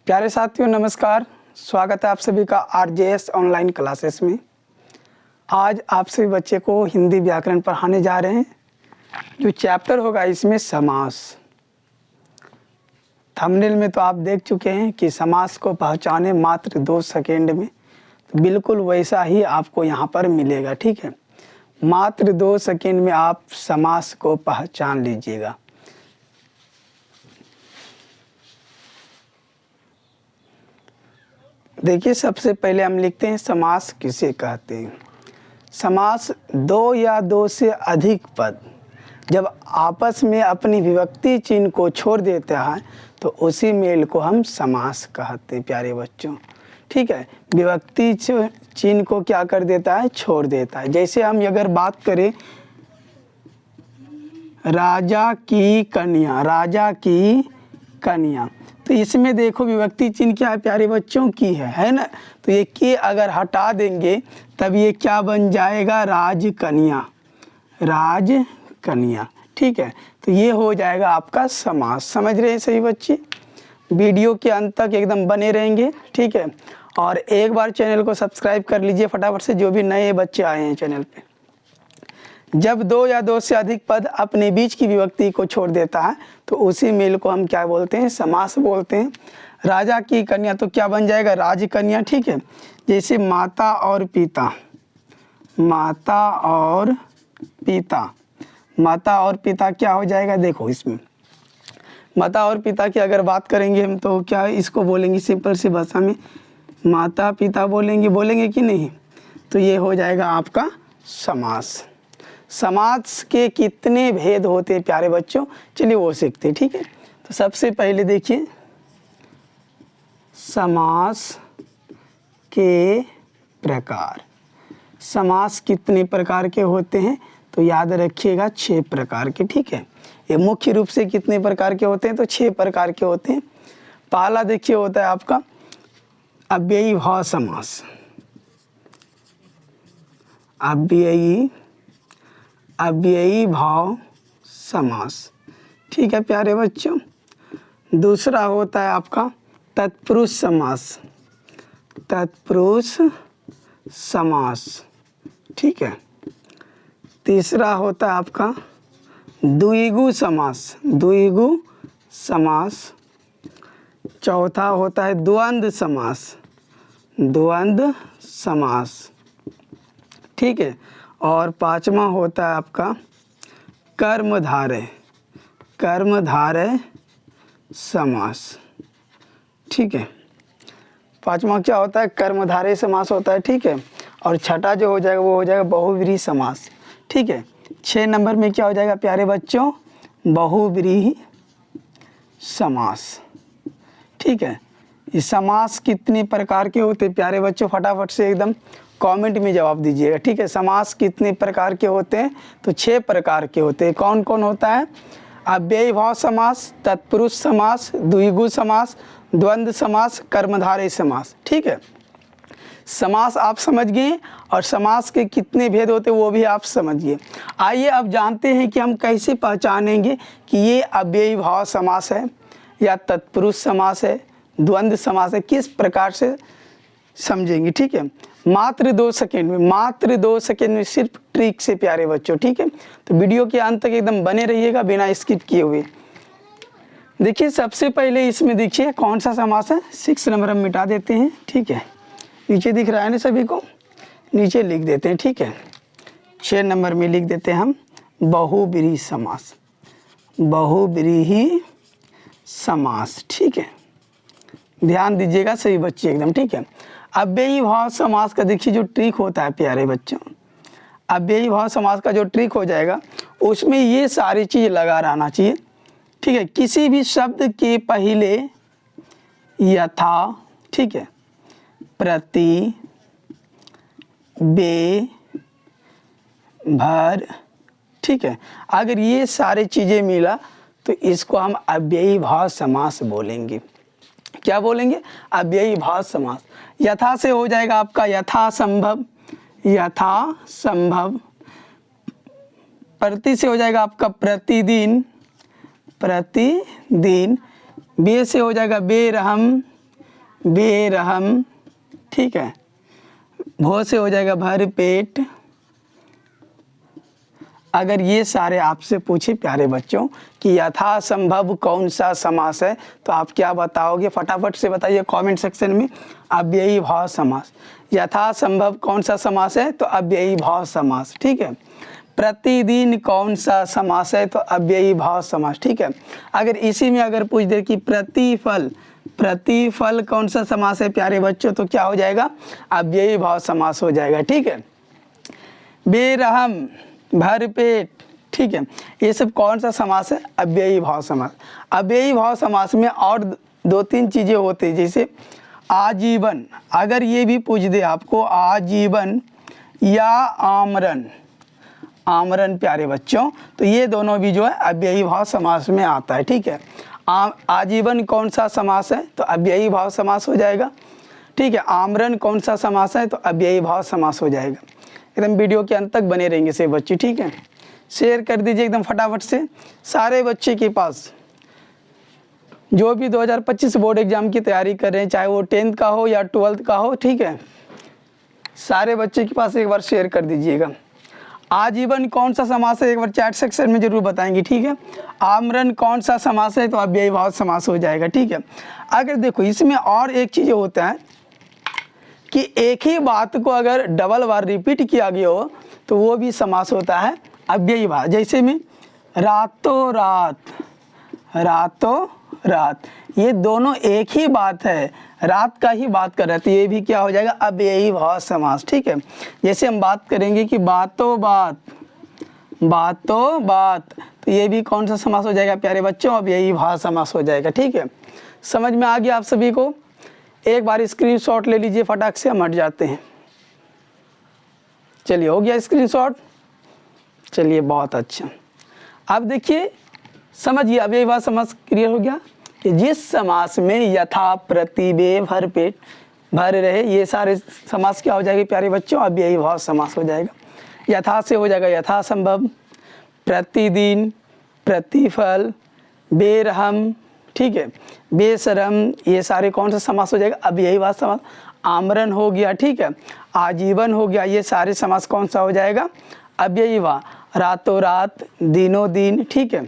प्यारे साथियों नमस्कार, स्वागत है आप सभी का आरजेएस ऑनलाइन क्लासेस में। आज आप सभी बच्चे को हिंदी व्याकरण पढ़ाने जा रहे हैं। जो चैप्टर होगा इसमें समास। थंबनेल में तो आप देख चुके हैं कि समास को पहचाने मात्र 2 सेकेंड में, तो बिल्कुल वैसा ही आपको यहाँ पर मिलेगा। ठीक है, मात्र 2 सेकेंड में आप समास को पहचान लीजिएगा। देखिए, सबसे पहले हम लिखते हैं समास किसे कहते हैं। समास 2 या 2 से अधिक पद जब आपस में अपनी विभक्ति चिन्ह को छोड़ देते हैं तो उसी मेल को हम समास कहते हैं प्यारे बच्चों। ठीक है, विभक्ति चिन्ह को क्या कर देता है, छोड़ देता है। जैसे हम अगर बात करें राजा की कन्या, राजा की कन्या, तो इसमें देखो विभक्ति चिन्ह क्या है प्यारे बच्चों, की है ना। तो ये के अगर हटा देंगे तब ये क्या बन जाएगा, राजकन्या, राजकन्या। ठीक है, तो ये हो जाएगा आपका समास। समझ रहे हैं सही बच्चे? वीडियो के अंत तक एकदम बने रहेंगे। ठीक है, और एक बार चैनल को सब्सक्राइब कर लीजिए फटाफट से, जो भी नए बच्चे आए हैं चैनल पे। जब 2 या 2 से अधिक पद अपने बीच की विभक्ति को छोड़ देता है तो उसी मेल को हम क्या बोलते हैं, समास बोलते हैं। राजा की कन्या तो क्या बन जाएगा, राजकन्या। ठीक है, जैसे माता और पिता, माता और पिता, माता और पिता क्या हो जाएगा, देखो इसमें माता और पिता की अगर बात करेंगे हम तो क्या इसको बोलेंगे, सिंपल सी भाषा में माता पिता बोलेंगे कि नहीं। तो ये हो जाएगा आपका समास। समास के कितने भेद होते हैं प्यारे बच्चों, चलिए वो सीखते हैं। ठीक है, तो सबसे पहले देखिए समास के प्रकार। समास कितने प्रकार के होते हैं तो याद रखिएगा 6 प्रकार के। ठीक है, ये मुख्य रूप से कितने प्रकार के होते हैं तो 6 प्रकार के होते हैं। पहला देखिए होता है आपका अव्ययी भाव समास। अव्ययी भाव समास। ठीक है प्यारे बच्चों। दूसरा होता है आपका तत्पुरुष समास, तत्पुरुष समास। ठीक है, तीसरा होता है आपका द्विगु समास, द्विगु समास। चौथा होता है द्वंद्व समास, द्वंद्व समास। ठीक है, और 5वां होता है आपका कर्मधारय, कर्मधारय समास। ठीक है, 5वां क्या होता है, कर्मधारय समास होता है। ठीक है, और छठा जो हो जाएगा वो हो जाएगा बहुव्रीहि समास। ठीक है, 6 नंबर में क्या हो जाएगा प्यारे बच्चों, बहुव्रीहि समास। ठीक है, ये समास कितने प्रकार के होते हैं प्यारे बच्चों, फटाफट से एकदम कमेंट में जवाब दीजिएगा। ठीक है, समास कितने प्रकार के होते हैं तो 6 प्रकार के होते हैं। कौन कौन होता है, अव्ययी भाव समास, तत्पुरुष समास, द्विगु समास, द्वंद्व समास, कर्मधारय समास। ठीक है, समास आप समझ गए और समास के कितने भेद होते हैं वो भी आप समझिए। आइए अब जानते हैं कि हम कैसे पहचानेंगे कि ये अव्ययी भाव समास है या तत्पुरुष समास है, द्वंद्व समास है, किस प्रकार से समझेंगे। ठीक है, मात्र 2 सेकेंड में, मात्र 2 सेकेंड में सिर्फ ट्रिक से प्यारे बच्चों। ठीक है, तो वीडियो के अंत तक एकदम बने रहिएगा बिना स्किप किए हुए। देखिए सबसे पहले इसमें देखिए कौन सा समास है, 6 नंबर हम मिटा देते हैं। ठीक है, नीचे दिख रहा है ना सभी को, नीचे लिख देते हैं। ठीक है, 6 नंबर में लिख देते हैं हम बहुव्रीहि समास, बहुव्रीहि समास। ठीक है, ध्यान दीजिएगा सभी बच्चे एकदम। ठीक है, अव्ययी भाव समास का देखिए जो ट्रिक होता है प्यारे बच्चों, अव्ययी भाव समास का जो ट्रिक हो जाएगा उसमें ये सारी चीज़ लगा रहना चाहिए। ठीक है, किसी भी शब्द के पहले यथा, ठीक है, प्रति, बे, भर, ठीक है, अगर ये सारी चीज़ें मिला तो इसको हम अव्ययी भाव समास बोलेंगे। क्या बोलेंगे, अव्ययी भाव समास। यथा से हो जाएगा आपका यथा संभव, यथा संभव। प्रति से हो जाएगा आपका प्रतिदिन, प्रतिदिन। बे से हो जाएगा बेरहम, बेरहम, ठीक है। भो से हो जाएगा भर पेट। अगर ये सारे आपसे पूछे प्यारे बच्चों कि यथासंभव कौन सा समास है, तो आप क्या बताओगे? फटाफट से बताइए कमेंट सेक्शन में। अव्ययी भाव समास। यथासंभव कौन सा समास है? तो अव्ययी भाव समास, ठीक है। प्रतिदिन कौन सा समास है? तो अव्ययी भाव समास, ठीक है। अगर इसी में अगर पूछ दे कि प्रतिफल, प्रतिफल कौन सा समास है प्यारे बच्चों, तो क्या हो जाएगा? अव्ययी भाव समास हो जाएगा, ठीक है। बेरहम, भर पेट, ठीक है। ये सब कौन सा समास है? अव्ययी भाव समास। अव्ययी भाव समास में और दो तीन चीज़ें होती हैं, जैसे आजीवन। अगर ये भी पूछ दे आपको आजीवन या आमरण, आमरण प्यारे बच्चों, तो ये दोनों भी जो है अव्ययी भाव समास में आता है, ठीक है। आजीवन कौन सा समास है? तो अव्ययी भाव समास हो जाएगा, ठीक है। आमरण कौन सा समास है? तो अव्ययी भाव समास हो जाएगा। एकदम वीडियो के अंत तक बने रहेंगे से बच्चे, ठीक है। शेयर कर दीजिए एकदम फटाफट से सारे बच्चे के पास जो भी 2025 बोर्ड एग्जाम की तैयारी कर रहे हैं, चाहे वो 10th का हो या 12th का हो, ठीक है। सारे बच्चे के पास एक बार शेयर कर दीजिएगा। आजीवन कौन सा समास है? एक बार चैट सेक्शन में जरूर बताएंगे, ठीक है। आमरण कौन सा समास है? तो अव्ययी भाव समास हो जाएगा, ठीक है। अगर देखो इसमें और एक चीज़ होता है कि एक ही बात को अगर डबल बार रिपीट किया गया हो तो वो भी समास होता है अव्ययी भाव। जैसे में रातों रात, रातों रात, ये दोनों एक ही बात है, रात का ही बात कर रहे थे, ये भी क्या हो जाएगा? अव्ययी भाव समास, ठीक है। जैसे हम बात करेंगे कि बातों बात, बातों बात, तो ये भी कौन सा समास हो जाएगा प्यारे बच्चों? अव्ययी भाव समास हो जाएगा, ठीक है। समझ में आ गया आप सभी को? एक बार स्क्रीनशॉट ले लीजिए, फटाक से हम हट जाते हैं। चलिए हो गया स्क्रीनशॉट, चलिए बहुत अच्छा। अब देखिए समझिए, अव्ययी भाव समास क्लियर हो गया कि जिस समास में यथा, प्रति, बे, भर पेट, भर रहे, ये सारे समास क्या हो जाएंगे प्यारे बच्चों? अव्ययी भाव समास हो जाएगा। यथा से हो जाएगा यथासंभव, प्रतिदिन, प्रतिफल, बेरहम, ठीक है, बेशरम, ये सारे कौन सा समास हो जाएगा? अव्ययी भाव समास। आमरण हो गया, ठीक है। आजीवन हो गया, ये सारे समास कौन सा हो जाएगा? अव्ययी भाव। रातों रात, दिनों दिन, ठीक है,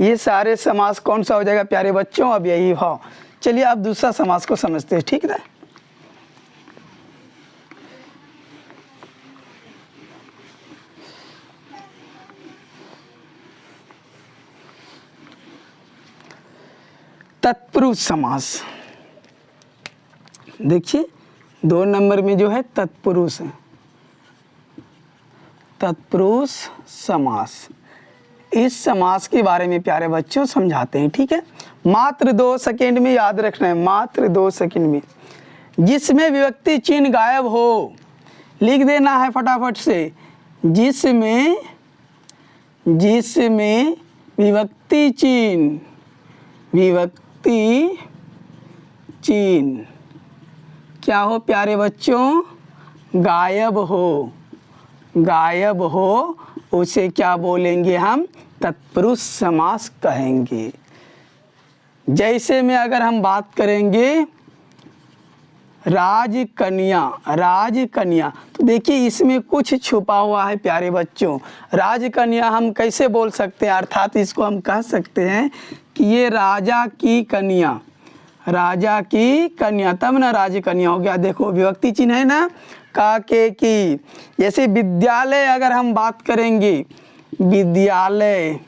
ये सारे समास कौन सा हो जाएगा प्यारे बच्चों? अव्ययी भाव। चलिए अब दूसरा समास को समझते हैं, ठीक है। तत्पुरुष समास। देखिए 2 नंबर में जो है तत्पुरुष है, तत्पुरुष समास। इस समास के बारे में प्यारे बच्चों समझाते हैं, ठीक है। मात्र 2 सेकंड में याद रखना है, मात्र 2 सेकंड में। जिसमें विभक्ति चिन्ह गायब हो, लिख देना है फटाफट से। जिसमें, जिसमें विभक्ति चिन्ह, विभक्ति चिन्ह क्या हो प्यारे बच्चों? गायब हो, गायब हो, उसे क्या बोलेंगे हम? तत्पुरुष समास कहेंगे। जैसे में अगर हम बात करेंगे राजकन्या, राजकन्या, तो देखिए इसमें कुछ छुपा हुआ है प्यारे बच्चों। राजकन्या हम कैसे बोल सकते हैं? अर्थात इसको हम कह सकते हैं कि ये राजा की कन्या, राजा की कन्या, तब ना राजकन्या हो गया। देखो विभक्ति चिन्ह है ना, का, के, की। जैसे विद्यालय अगर हम बात करेंगे, विद्यालय,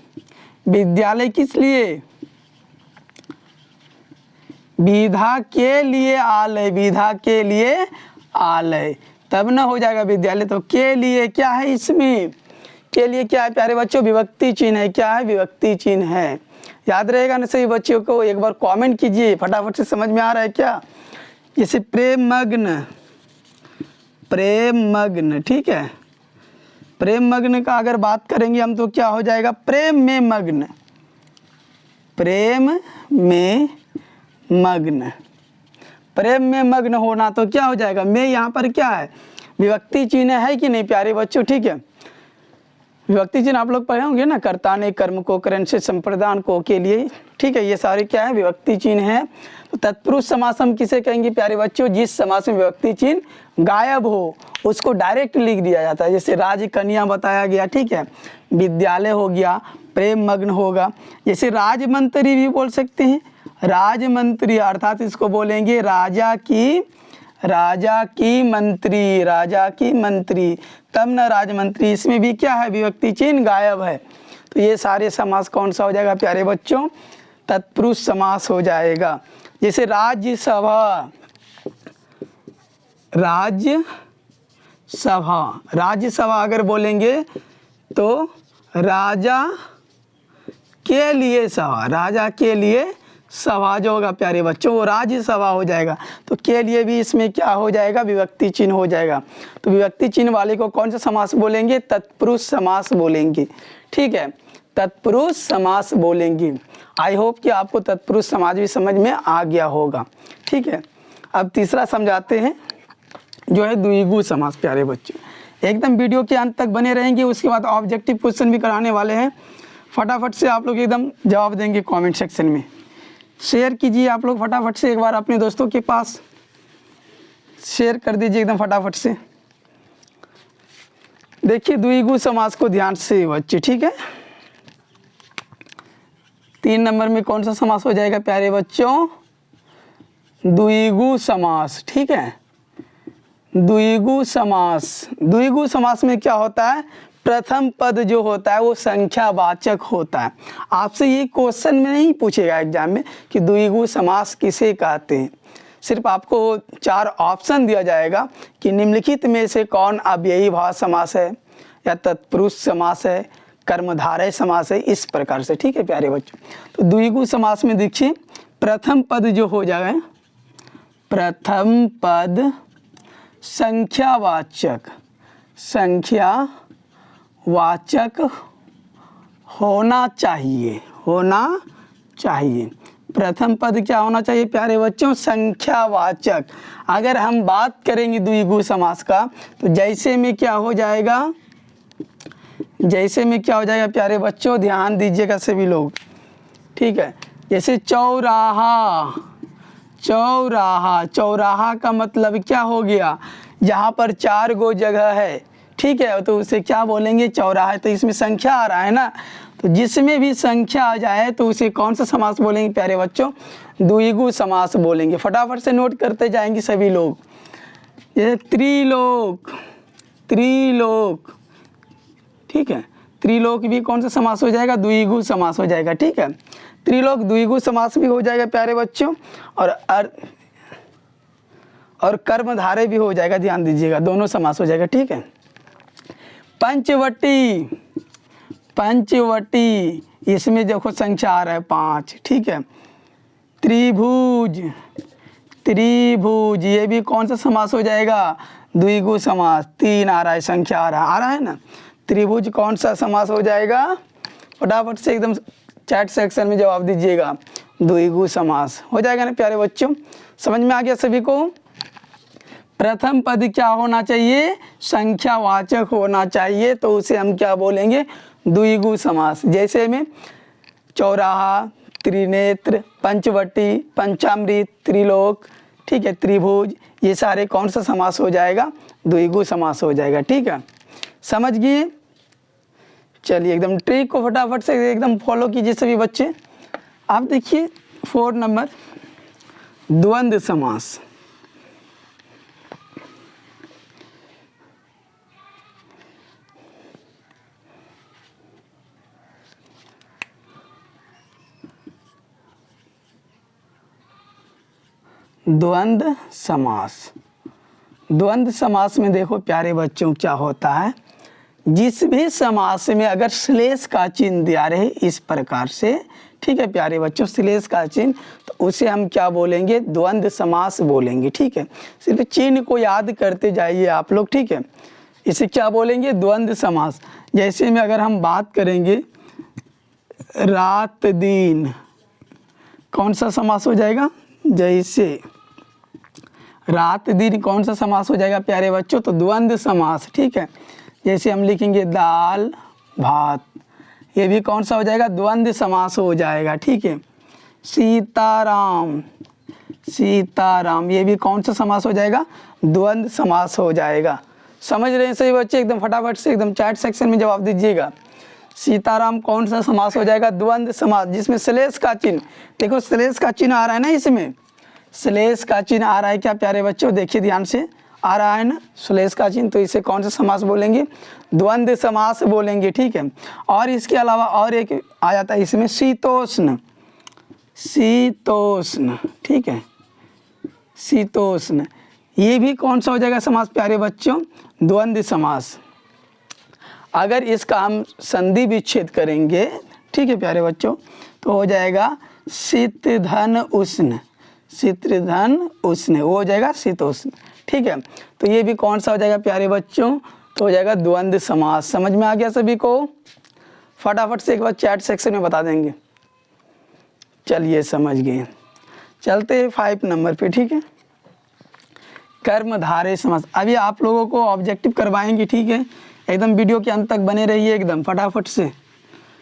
विद्यालय किस लिए? विधा के लिए आलय, विधा के लिए आलय, तब ना हो जाएगा विद्यालय। तो के लिए क्या है इसमें? के लिए क्या है प्यारे बच्चों? विभक्ति चिन्ह है। क्या है? विभक्ति चिन्ह है। याद रहेगा ना सभी बच्चों को? एक बार कमेंट कीजिए फटाफट से, समझ में आ रहा है क्या? जैसे प्रेम मग्न, प्रेम मग्न, ठीक है। प्रेम मग्न का अगर बात करेंगे हम तो क्या हो जाएगा? प्रेम में मग्न, प्रेम में मग्न, प्रेम में मग्न होना तो क्या हो जाएगा? में यहाँ पर क्या है? विभक्ति चिन्ह है कि नहीं प्यारे बच्चों? ठीक है, विभक्ति चिन्ह आप लोग पढ़े होंगे ना, कर्ता ने कर्म को, करण से संप्रदान को के लिए, ठीक है, ये सारे क्या है विभक्ति चिन्ह है। तो तत्पुरुष समास हम किसे कहेंगे प्यारे बच्चों, जिस समास में विभक्ति चिन्ह गायब हो उसको डायरेक्ट लिख दिया जाता है। जैसे राज कन्या बताया गया, ठीक है, विद्यालय हो गया, प्रेम मग्न होगा। जैसे राजमंत्री भी बोल सकते हैं, राजमंत्री अर्थात इसको बोलेंगे राजा की मंत्री, राजा की मंत्री, तब न राजमंत्री, इसमें भी क्या है विभक्ति चिन्ह गायब है। तो ये सारे समास कौन सा हो जाएगा प्यारे बच्चों, तत्पुरुष समास हो जाएगा। जैसे राज्यसभा, राज्यसभा अगर बोलेंगे तो राजा के लिए सभा, राजा के लिए सभा जो होगा प्यारे बच्चों वो राज्यसभा हो जाएगा। तो के लिए भी इसमें क्या हो जाएगा विभक्ति चिन्ह हो जाएगा। तो विभक्ति चिन्ह वाले को कौन सा समास बोलेंगे, तत्पुरुष समास बोलेंगे, ठीक है, तत्पुरुष समास बोलेंगे। आई होप कि आपको तत्पुरुष समास भी समझ में आ गया होगा, ठीक है। अब तीसरा समझाते हैं जो है द्विगु समास प्यारे बच्चों। एकदम वीडियो के अंत तक बने रहेंगे, उसके बाद ऑब्जेक्टिव क्वेश्चन भी कराने वाले हैं, फटाफट से आप लोग एकदम जवाब देंगे कमेंट सेक्शन में। शेयर कीजिए आप लोग फटाफट से, एक बार अपने दोस्तों के पास शेयर कर दीजिए एकदम फटाफट से। देखिए द्विगु समास को ध्यान से बच्चे, ठीक है। 3 नंबर में कौन सा समास हो जाएगा प्यारे बच्चों, द्विगु समास, ठीक है, द्विगु समास। द्विगु समास में क्या होता है, प्रथम पद जो होता है वो संख्यावाचक होता है। आपसे ये क्वेश्चन में नहीं पूछेगा एग्जाम में कि द्विगु समास किसे कहते हैं, सिर्फ आपको 4 ऑप्शन दिया जाएगा कि निम्नलिखित में से कौन अव्ययी भाव समास है, या तत्पुरुष समास है, कर्मधारय समास है, इस प्रकार से, ठीक है प्यारे बच्चों। तो द्विगु समास में देखिए प्रथम पद जो हो जाए, प्रथम पद संख्यावाचक होना चाहिए, प्रथम पद क्या होना चाहिए प्यारे बच्चों, संख्यावाचक। अगर हम बात करेंगे द्विगु समास का तो जैसे में क्या हो जाएगा प्यारे बच्चों, ध्यान दीजिएगा सभी लोग, ठीक है। जैसे चौराहा का मतलब क्या हो गया, जहाँ पर 4 गो जगह है, ठीक है, तो उसे क्या बोलेंगे चौराहा। तो इसमें संख्या आ रहा है ना, तो जिसमें भी संख्या आ जाए तो उसे कौन सा समास बोलेंगे प्यारे बच्चों, द्विगु समास बोलेंगे। फटाफट से नोट करते जाएंगे सभी लोग। जैसे त्रिलोक, ठीक है, त्रिलोक भी कौन सा समास हो जाएगा, द्विगु समास हो जाएगा, ठीक है। त्रिलोक द्विगु समास भी हो जाएगा प्यारे बच्चों, और कर्मधारय भी हो जाएगा, ध्यान दीजिएगा, दोनों समास हो जाएगा, ठीक है। पंचवटी, इसमें देखो संख्या आ रहा है 5, ठीक है। त्रिभुज, ये भी कौन सा समास हो जाएगा, द्विगु समास, 3 आ रहा है, संख्या आ रहा है ना। त्रिभुज कौन सा समास हो जाएगा, फटाफट से एकदम चैट सेक्शन में जवाब दीजिएगा, द्विगु समास हो जाएगा ना प्यारे बच्चों। समझ में आ गया सभी को। प्रथम पद क्या होना चाहिए, संख्यावाचक होना चाहिए, तो उसे हम क्या बोलेंगे, द्विगु समास। जैसे में चौराहा, त्रिनेत्र, पंचवटी, पंचामृत, त्रिलोक, ठीक है, त्रिभुज, ये सारे कौन सा समास हो जाएगा, द्विगु समास हो जाएगा, ठीक है। समझ गए। चलिए एकदम ट्रिक को फटाफट से एकदम फॉलो कीजिए सभी बच्चे। आप देखिए 4 नंबर द्वंद्व समास। द्वंद्व समास में देखो प्यारे बच्चों क्या होता है, जिस भी समास में अगर श्लेष का चिन्ह दिया रहे इस प्रकार से, ठीक है प्यारे बच्चों, श्लेष का चिन्ह, तो उसे हम क्या बोलेंगे, द्वंद्व समास बोलेंगे, ठीक है। सिर्फ चिन्ह को याद करते जाइए आप लोग, ठीक है। इसे क्या बोलेंगे, द्वंद्व समास। जैसे में अगर हम बात करेंगे रात दिन, कौन सा समास हो जाएगा, जैसे रात दिन कौन सा समास हो जाएगा प्यारे बच्चों, तो द्वंद्व समास, ठीक है। जैसे हम लिखेंगे दाल भात, ये भी कौन सा हो जाएगा, द्वंद्व समास हो जाएगा। ठीक है, सीताराम, सीताराम, ये भी कौन सा समास हो जाएगा, द्वंद्व समास हो जाएगा। समझ रहे हैं सही बच्चे, एकदम फटाफट से एकदम चैट सेक्शन में जवाब दीजिएगा। सीताराम कौन सा समास हो जाएगा, द्वंद्व समास, जिसमें श्लेष का चिन्ह, देखो श्लेष का चिन्ह आ रहा है ना, इसमें श्लेष का चिन्ह आ रहा है क्या प्यारे बच्चों, देखिए ध्यान से, आ रहा है ना श्लेष का चिन्ह, तो इसे कौन सा समास बोलेंगे, द्वंद्व समास बोलेंगे। ठीक है, और इसके अलावा और एक आ जाता है इसमें शीतोष्ण, शीतोष्ण, ठीक है, शीतोष्ण, ये भी कौन सा हो जाएगा समास प्यारे बच्चों, द्वंद्व समास। अगर इसका हम संधि विच्छेद करेंगे, ठीक है प्यारे बच्चों, तो हो जाएगा शीतधन उष्ण, शीतधन उष्ण, वो हो जाएगा शीतोष्ण। ठीक है, तो ये भी कौन सा हो जाएगा प्यारे बच्चों, तो हो जाएगा द्वंद्व समास। समझ में आ गया सभी को, फटाफट से एक बार चैट सेक्शन में बता देंगे। चलिए समझ गए, चलते हैं 5 नंबर पे। ठीक है, कर्मधारय समास। अभी आप लोगों को ऑब्जेक्टिव करवाएंगे, ठीक है, एकदम वीडियो के अंत तक बने रहिए, एकदम फटाफट से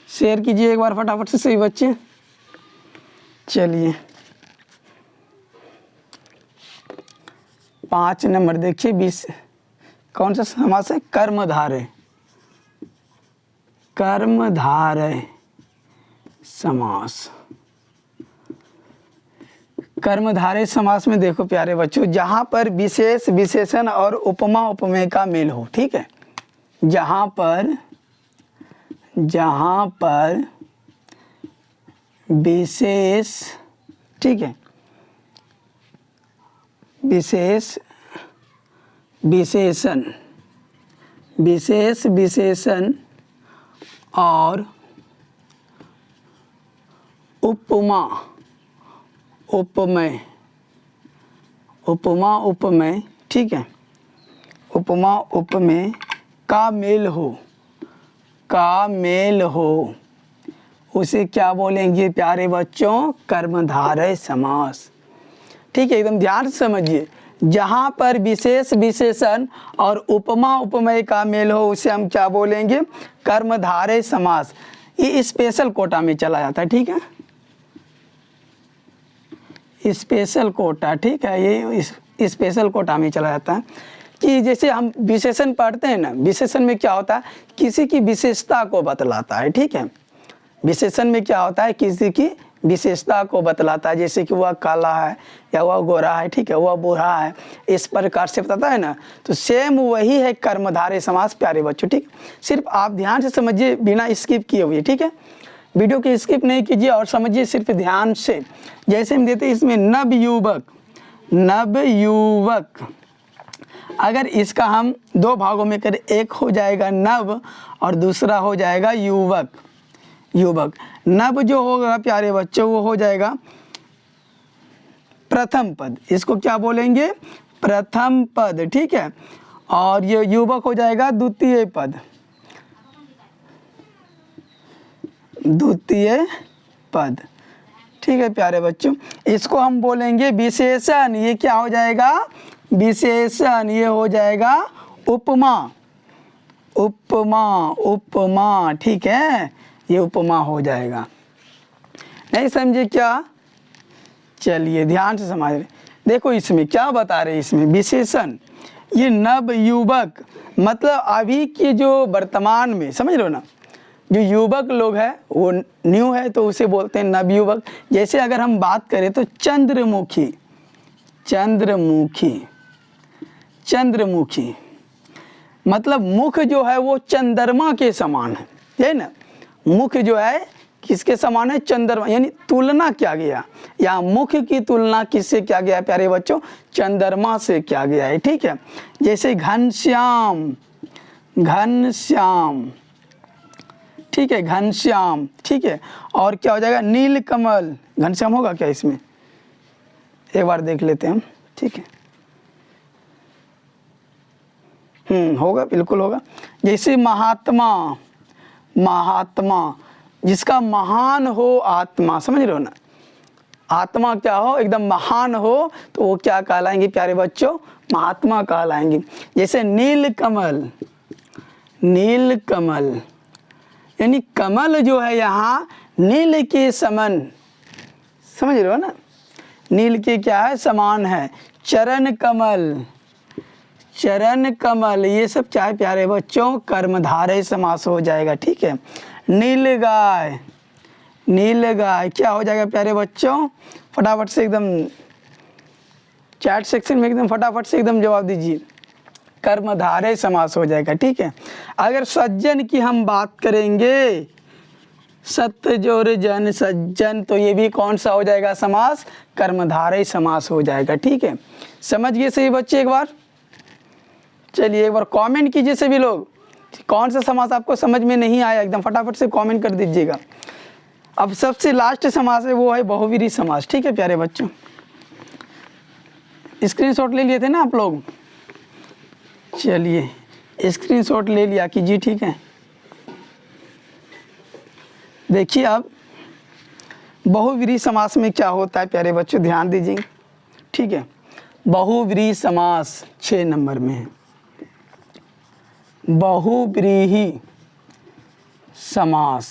शेयर कीजिए एक बार फटाफट से सही बच्चे। चलिए 5 नंबर देखिए, 20 कौन सा समास है, कर्मधारय, कर्मधारय समास। कर्मधारय समास में देखो प्यारे बच्चों, जहाँ पर विशेष विशेषण और उपमा उपमेय का मेल हो। ठीक है, जहाँ पर विशेष, ठीक है, विशेष विशेषण, विशेष विशेषण और उपमा उपमेय, उपमा उपमेय, ठीक है, उपमा उपमेय का मेल हो, का मेल हो, उसे क्या बोलेंगे प्यारे बच्चों, कर्मधारय समास। ठीक है, एकदम ध्यान से समझिए, जहाँ पर विशेष विशेषण और उपमा उपमेय का मेल हो उसे हम क्या बोलेंगे, कर्मधारय समास। ये स्पेशल कोटा में चला जाता है। ठीक है, स्पेशल कोटा, ठीक है, ये स्पेशल कोटा में चला जाता है कि जैसे हम विशेषण पढ़ते हैं ना, विशेषण में क्या होता है, किसी की विशेषता को बतलाता है। ठीक है, विशेषण में क्या होता है, किसी की विशेषता को बतलाता है, जैसे कि वह काला है या वह गोरा है, ठीक है, वह बूढ़ा है, इस प्रकार से बताता है ना। तो सेम वही है कर्मधारय समास प्यारे बच्चों। ठीक, सिर्फ आप ध्यान से समझिए बिना स्किप किए हुए। ठीक है, वीडियो की स्किप नहीं कीजिए और समझिए सिर्फ ध्यान से। जैसे हम देते हैं इसमें नवयुवक, नवयुवक, अगर इसका हम 2 भागों में करें, एक हो जाएगा नव और दूसरा हो जाएगा युवक, युवक। नव जो होगा प्यारे बच्चों वो हो जाएगा प्रथम पद, इसको क्या बोलेंगे, प्रथम पद। ठीक है, और ये युवक हो जाएगा द्वितीय पद, द्वितीय पद। ठीक है प्यारे बच्चों, इसको हम बोलेंगे विशेषण, ये क्या हो जाएगा, विशेषण, ये हो जाएगा उपमा, उपमा, उपमा। ठीक है, ये उपमा हो जाएगा। नहीं समझे क्या, चलिए ध्यान से समझ रहे, देखो इसमें क्या बता रहे हैं, इसमें विशेषण, ये नवयुवक मतलब अभी के जो वर्तमान में, समझ लो ना, जो युवक लोग हैं वो न्यू है तो उसे बोलते हैं नवयुवक। जैसे अगर हम बात करें तो चंद्रमुखी, चंद्रमुखी, चंद्रमुखी मतलब मुख जो है वो चंद्रमा के समान है ना, मुख जो है किसके समान है, चंद्रमा, यानी तुलना किया गया, या मुख की तुलना किससे किया गया है प्यारे बच्चों, चंद्रमा से किया गया है। ठीक है, जैसे घनश्याम, घनश्याम, ठीक है, घनश्याम। ठीक है, और क्या हो जाएगा, नीलकमल, घनश्याम होगा क्या इसमें, एक बार देख लेते हैं हम। ठीक है, होगा, बिल्कुल होगा। जैसे महात्मा, महात्मा जिसका महान हो आत्मा, समझ रहे हो ना, आत्मा क्या हो, एकदम महान हो, तो वो क्या कहलाएंगे प्यारे बच्चों, महात्मा कहलाएंगे। जैसे नीलकमल, नीलकमल, यानी कमल जो है यहाँ नील के समन, समझ रहे हो ना, नील के क्या है, समान है। चरण कमल, चरण कमल, ये सब क्या है प्यारे बच्चों, कर्मधारय समास हो जाएगा। ठीक है। नील गाय, नील गाय क्या हो जाएगा प्यारे बच्चों, फटाफट से एकदम चैट सेक्शन में एकदम फटाफट से एकदम जवाब दीजिए, कर्मधारय समास हो जाएगा। ठीक है। अगर सज्जन की हम बात करेंगे, सत्य जोर जन सज्जन, तो ये भी कौन सा हो जाएगा समास, कर्मधारय समास हो जाएगा। ठीक है। समझ गए सही बच्चे एक बार? चलिए एक बार कमेंट कीजिए सभी लोग, कौन सा समास आपको समझ में नहीं आया, एकदम फटाफट से कमेंट कर दीजिएगा। अब सबसे लास्ट समास है वो है बहुव्रीहि समास। ठीक है प्यारे बच्चों, स्क्रीनशॉट ले लिए थे ना आप लोग? चलिए स्क्रीनशॉट ले लिया कीजिए। ठीक है। देखिए अब बहुव्रीहि समास में क्या होता है प्यारे बच्चों, ध्यान दीजिए। ठीक है। बहुव्रीहि समास 6 नंबर में है। बहुव्रीहि समास,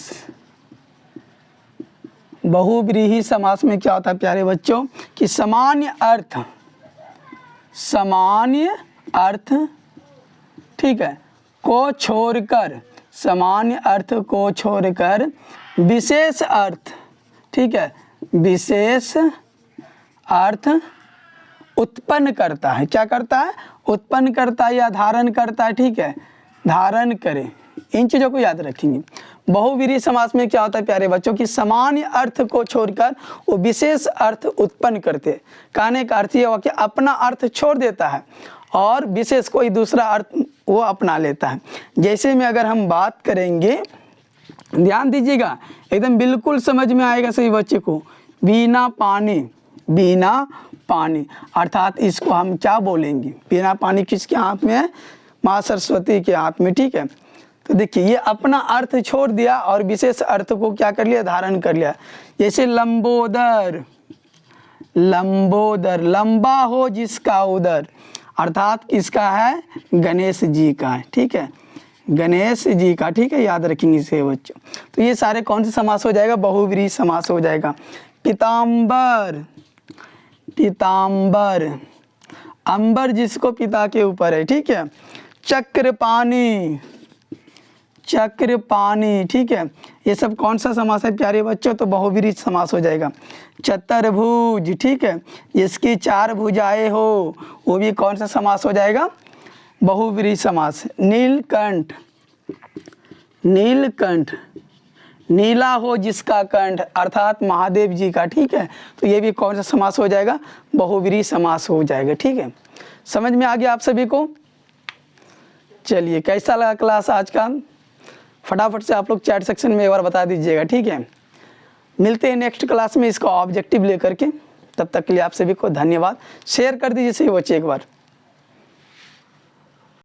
बहुव्रीहि समास में क्या होता है प्यारे बच्चों कि सामान्य अर्थ, सामान्य अर्थ, ठीक है, को छोड़कर, सामान्य अर्थ को छोड़कर विशेष अर्थ, ठीक है, विशेष अर्थ उत्पन्न करता है। क्या करता है, उत्पन्न करता है या धारण करता है। ठीक है, धारण करे, इन चीज़ों को याद रखेंगे। बहुव्रीहि समास में क्या होता है प्यारे बच्चों कि सामान्य अर्थ को छोड़कर वो विशेष अर्थ उत्पन्न करते। कहने का अर्थ ये हुआ कि अपना अर्थ छोड़ देता है और विशेष कोई दूसरा अर्थ वो अपना लेता है। जैसे में अगर हम बात करेंगे, ध्यान दीजिएगा, एकदम बिल्कुल समझ में आएगा सभी बच्चे को। बिना पानी, बिना पानी, अर्थात इसको हम क्या बोलेंगे, बिना पानी किसके हाथ में है, माँ सरस्वती के हाथ में। ठीक है। तो देखिए ये अपना अर्थ छोड़ दिया और विशेष अर्थ को क्या कर लिया, धारण कर लिया। जैसे लंबोदर, लंबोदर, लंबा हो जिसका उदर, अर्थात किसका है, गणेश जी का है। ठीक है, गणेश जी का। ठीक है, याद रखेंगे इसे बच्चों। तो ये सारे कौन से समास हो जाएगा, बहुव्रीहि समास हो जाएगा। पीताम्बर, पीताम्बर, अंबर जिसको पिता के ऊपर है। ठीक है। चक्रपाणी, चक्रपाणी, ठीक है, ये सब कौन सा समास है प्यारे बच्चों, तो बहुव्रीहि समास हो जाएगा। चतुर्भुज, ठीक है, जिसकी 4 भुजाएं हो, वो भी कौन सा समास हो जाएगा, बहुव्रीहि समास। नीलकंठ, नीलकंठ, नीला हो जिसका कंठ, अर्थात महादेव जी का। ठीक है। तो ये भी कौन सा समास हो जाएगा, बहुव्रीहि समास हो जाएगा। ठीक है। समझ में आ गया आप सभी को? चलिए कैसा लगा क्लास आज का, फटाफट से आप लोग चैट सेक्शन में एक बार बता दीजिएगा। ठीक है। मिलते हैं नेक्स्ट क्लास में इसका ऑब्जेक्टिव लेकर के, तब तक के लिए आप सभी को धन्यवाद। शेयर कर दीजिए सही बच्चे एक बार।